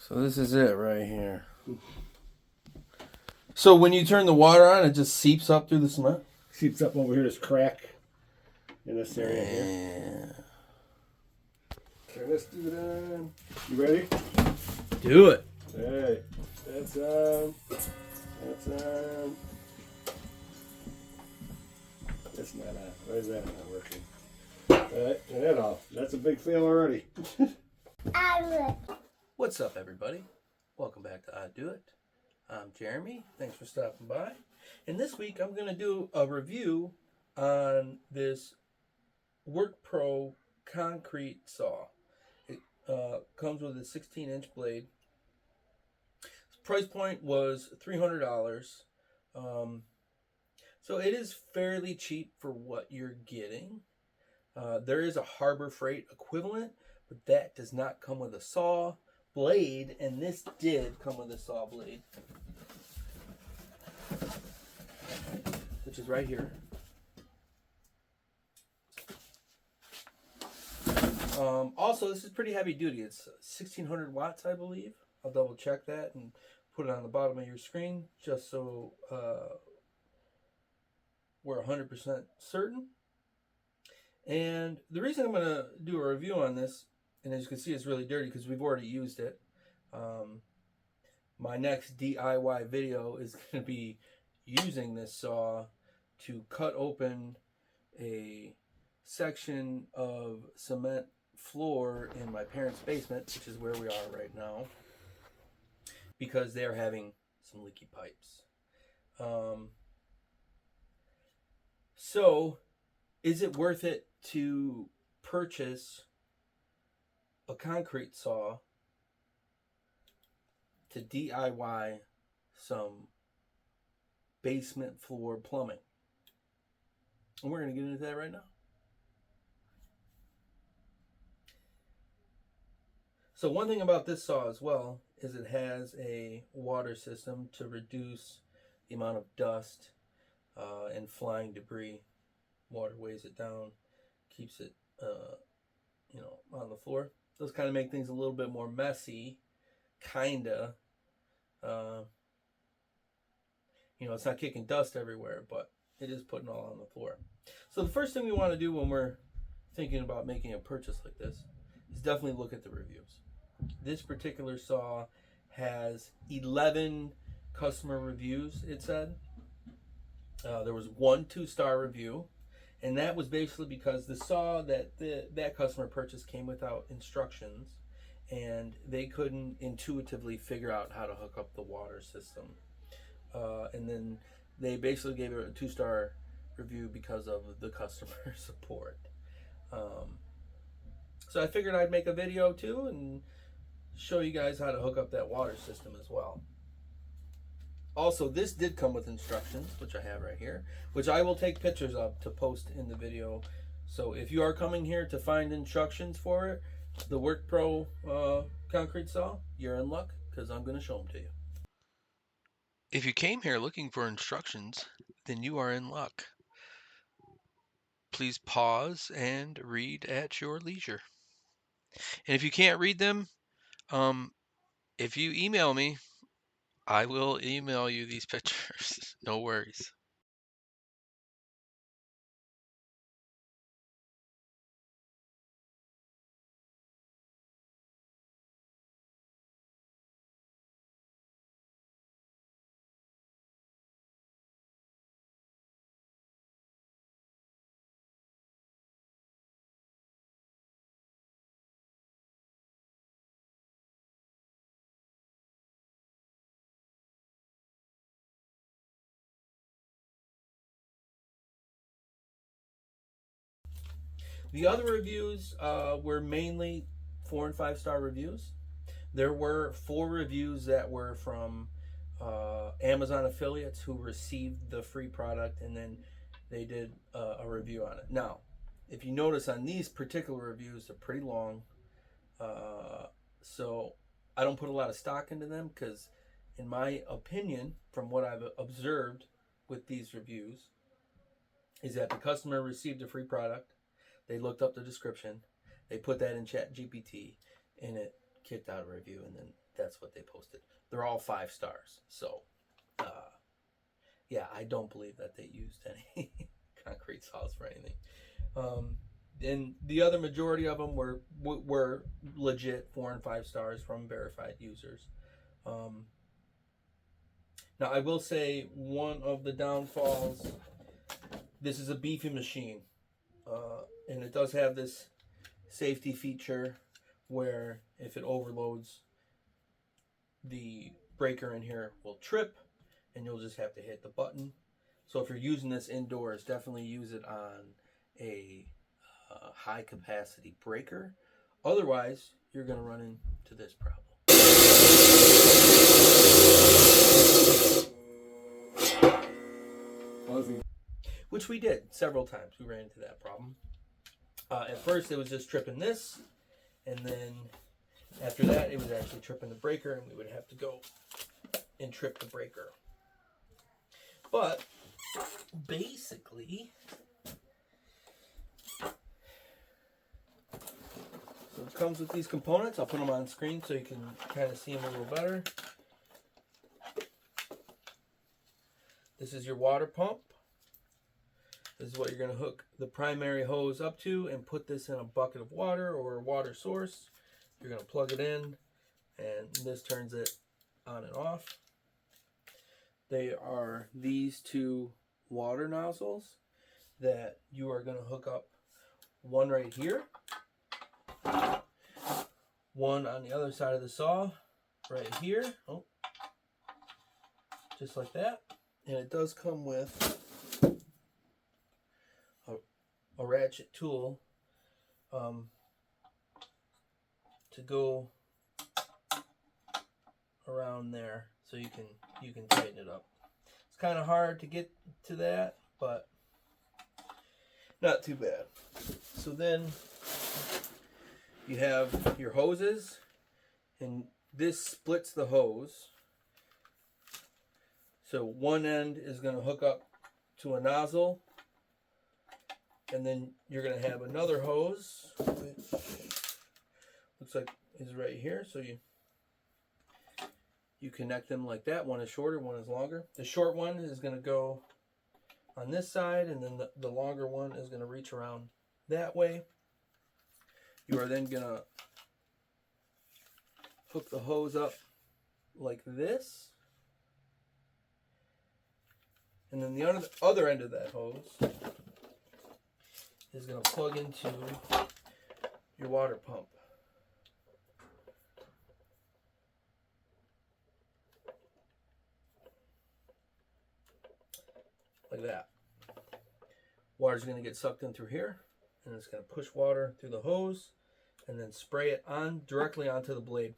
So this is it right here. So when you turn the water on, it just seeps up through the cement? Seeps up over here, this crack in this area here. Yeah. Turn this dude on. You ready? Do it. Hey, that's on. That's on. That's not on. Why is that not working? Alright, turn that off. That's a big fail already. What's up, everybody? Welcome back to I Do It. I'm Jeremy. Thanks for stopping by. And this week I'm going to do a review on this WORKPRO concrete saw. It comes with a 16-inch blade. Price point was $300. So it is fairly cheap for what you're getting. There is a Harbor Freight equivalent, but that does not come with a saw blade, and this did come with a saw blade, which is right here. Also, this is pretty heavy duty. It's 1600 watts, I believe. I'll double check that and put it on the bottom of your screen just so we're 100% certain. And the reason I'm going to do a review on this, and as you can see, it's really dirty because we've already used it. My next DIY video is going to be using this saw to cut open a section of cement floor in my parents' basement, which is where we are right now, because they're having some leaky pipes. So, is it worth it to purchase a concrete saw to DIY some basement floor plumbing? And we're going to get into that right now. So one thing about this saw as well is it has a water system to reduce the amount of dust and flying debris. Water weighs it down, keeps it on the floor. Those kind of make things a little bit more messy, kinda. It's not kicking dust everywhere, but it is putting all on the floor. So the first thing we want to do when we're thinking about making a purchase like this is definitely look at the reviews. This particular saw has 11 customer reviews, it said. There was one 2-star review, and that was basically because the saw that that customer purchased came without instructions, and they couldn't intuitively figure out how to hook up the water system. And then they basically gave it a 2-star review because of the customer support. So I figured I'd make a video too and show you guys how to hook up that water system as well. Also, this did come with instructions, which I have right here, which I will take pictures of to post in the video. So if you are coming here to find instructions for it, the WORKPRO concrete saw, you're in luck because I'm going to show them to you. If you came here looking for instructions, then you are in luck. Please pause and read at your leisure. And if you can't read them, if you email me, I will email you these pictures. No worries. The other reviews were mainly 4 and 5-star reviews. There were 4 reviews that were from Amazon affiliates who received the free product, and then they did a review on it. Now, if you notice on these particular reviews, they're pretty long. So I don't put a lot of stock into them because, in my opinion, from what I've observed with these reviews, is that the customer received a free product. They looked up the description, they put that in ChatGPT, and it kicked out a review, and then that's what they posted. They're all 5 stars. So, yeah, I don't believe that they used any concrete saws for anything. And the other majority of them were legit 4 and 5 stars from verified users. Now, I will say one of the downfalls, this is a beefy machine. And it does have this safety feature where if it overloads, the breaker in here will trip and you'll just have to hit the button. So if you're using this indoors, definitely use it on a high capacity breaker. Otherwise, you're going to run into this problem. Which we did several times. We ran into that problem. At first, it was just tripping this, and then after that, it was actually tripping the breaker, and we would have to go and trip the breaker. But basically, so it comes with these components. I'll put them on screen so you can kind of see them a little better. This is your water pump. This is what you're going to hook the primary hose up to and put this in a bucket of water or a water source. You're going to plug it in, and this turns it on and off. They are these 2 water nozzles that you are going to hook up, one right here, one on the other side of the saw right here, just like that. And it does come with a ratchet tool to go around there so you can tighten it up. It's kind of hard to get to that, but not too bad. So then you have your hoses, and this splits the hose. So one end is going to hook up to a nozzle, and then you're going to have another hose, which looks like is right here. So you connect them like that. One is shorter, one is longer. The short one is going to go on this side, and then the longer one is going to reach around that way. You are then going to hook the hose up like this. And then the other end of that hose is going to plug into your water pump. Like that. Water's going to get sucked in through here, and it's going to push water through the hose and then spray it on directly onto the blade,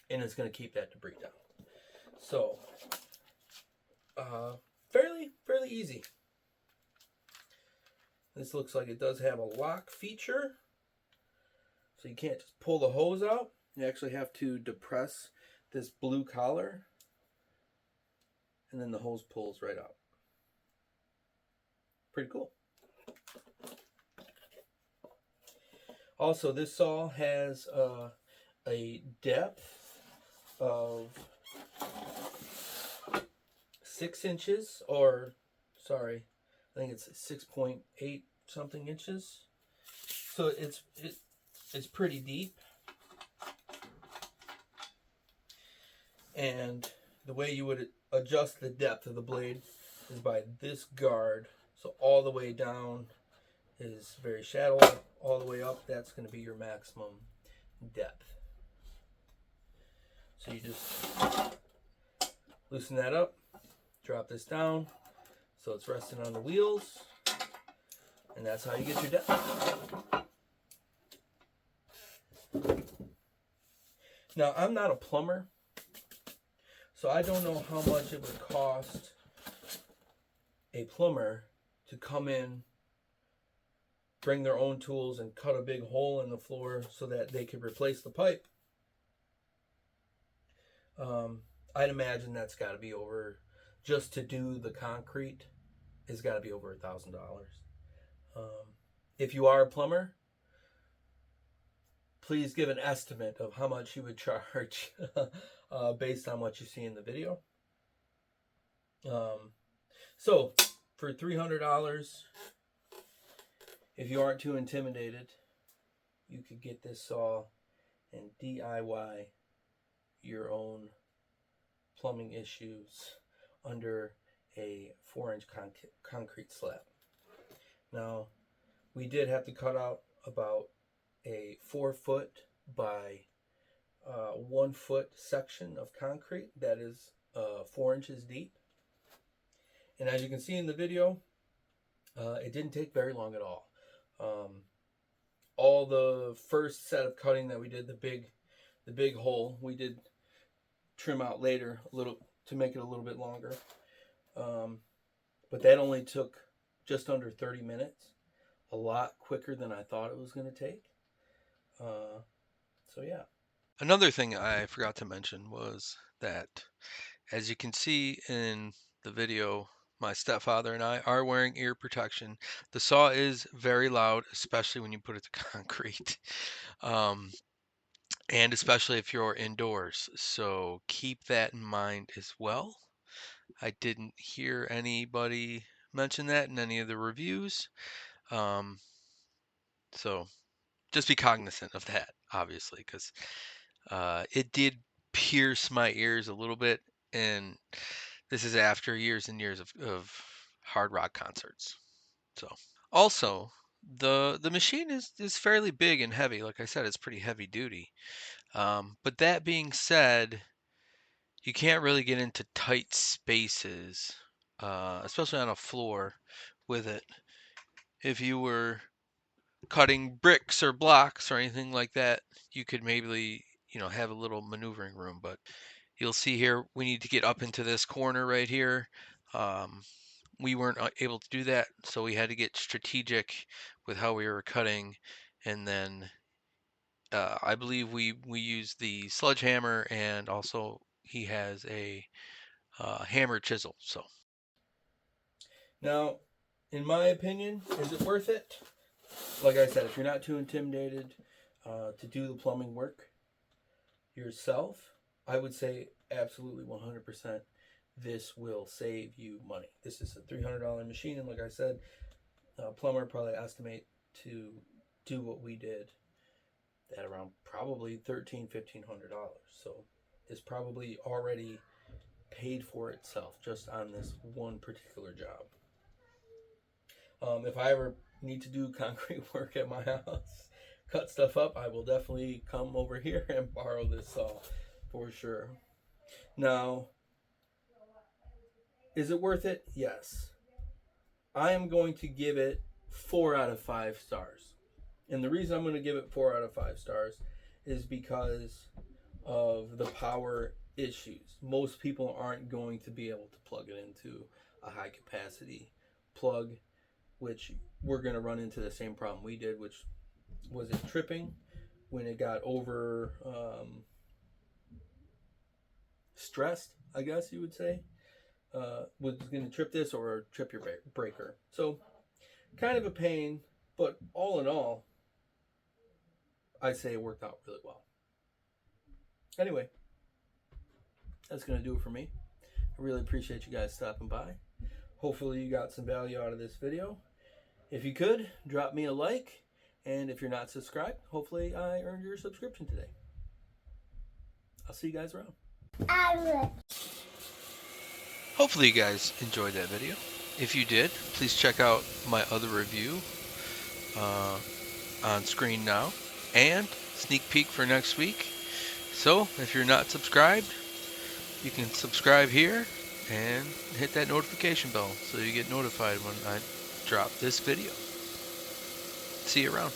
and it's going to keep that debris down. So fairly easy. This looks like it does have a lock feature, so you can't just pull the hose out. You actually have to depress this blue collar, and then the hose pulls right out. Pretty cool. Also, this saw has a depth of 6 inches, or sorry, I think it's 6.8 something inches. So it's pretty deep. And the way you would adjust the depth of the blade is by this guard. So all the way down is very shallow. All the way up, that's going to be your maximum depth. So you just loosen that up, drop this down so it's resting on the wheels, and that's how you get your depth. Now, I'm not a plumber, so I don't know how much it would cost a plumber to come in, bring their own tools, and cut a big hole in the floor so that they could replace the pipe. I'd imagine that's got to be over, just to do the concrete, it's got to be over $1,000. If you are a plumber, please give an estimate of how much you would charge based on what you see in the video. So for $300, if you aren't too intimidated, you could get this saw and DIY your own plumbing issues under a 4-inch concrete slab. Now, we did have to cut out about a 4-foot by 1-foot section of concrete that is 4 inches deep. And as you can see in the video, it didn't take very long at all. All the first set of cutting that we did, the big hole, we did trim out later a little to make it a little bit longer. But that only took just under 30 minutes, a lot quicker than I thought it was going to take. So yeah. Another thing I forgot to mention was that, as you can see in the video, my stepfather and I are wearing ear protection. The saw is very loud, especially when you put it to concrete. And especially if you're indoors. So keep that in mind as well. I didn't hear anybody mention that in any of the reviews. So just be cognizant of that, obviously, because it did pierce my ears a little bit. And this is after years and years of hard rock concerts. So also, the machine is fairly big and heavy. Like I said, it's pretty heavy duty. But that being said, you can't really get into tight spaces, especially on a floor with it. If you were cutting bricks or blocks or anything like that, you could maybe, have a little maneuvering room. But you'll see here, we need to get up into this corner right here. We weren't able to do that, so we had to get strategic with how we were cutting, and then I believe we used the sledgehammer, and also he has a hammer chisel. So now, in my opinion, is it worth it? Like I said, if you're not too intimidated to do the plumbing work yourself, I would say absolutely 100% this will save you money. This is a $300 machine, and like I said, a plumber probably estimate to do what we did at around probably $1,300, $1,500. So it's probably already paid for itself just on this one particular job. If I ever need to do concrete work at my house, cut stuff up, I will definitely come over here and borrow this saw for sure. Now, is it worth it? Yes. I am going to give it 4 out of 5 stars. And the reason I'm going to give it 4 out of 5 stars is because of the power issues. Most people aren't going to be able to plug it into a high capacity plug, which we're going to run into the same problem we did, which was it tripping when it got over stressed, I guess you would say. Was going to trip this or trip your breaker. So kind of a pain, but all in all, I'd say it worked out really well. Anyway, that's going to do it for me. I really appreciate you guys stopping by. Hopefully you got some value out of this video. If you could, drop me a like. And if you're not subscribed, hopefully I earned your subscription today. I'll see you guys around. Hopefully you guys enjoyed that video. If you did, please check out my other review on screen now and sneak peek for next week. So if you're not subscribed, you can subscribe here and hit that notification bell so you get notified when I drop this video. See you around.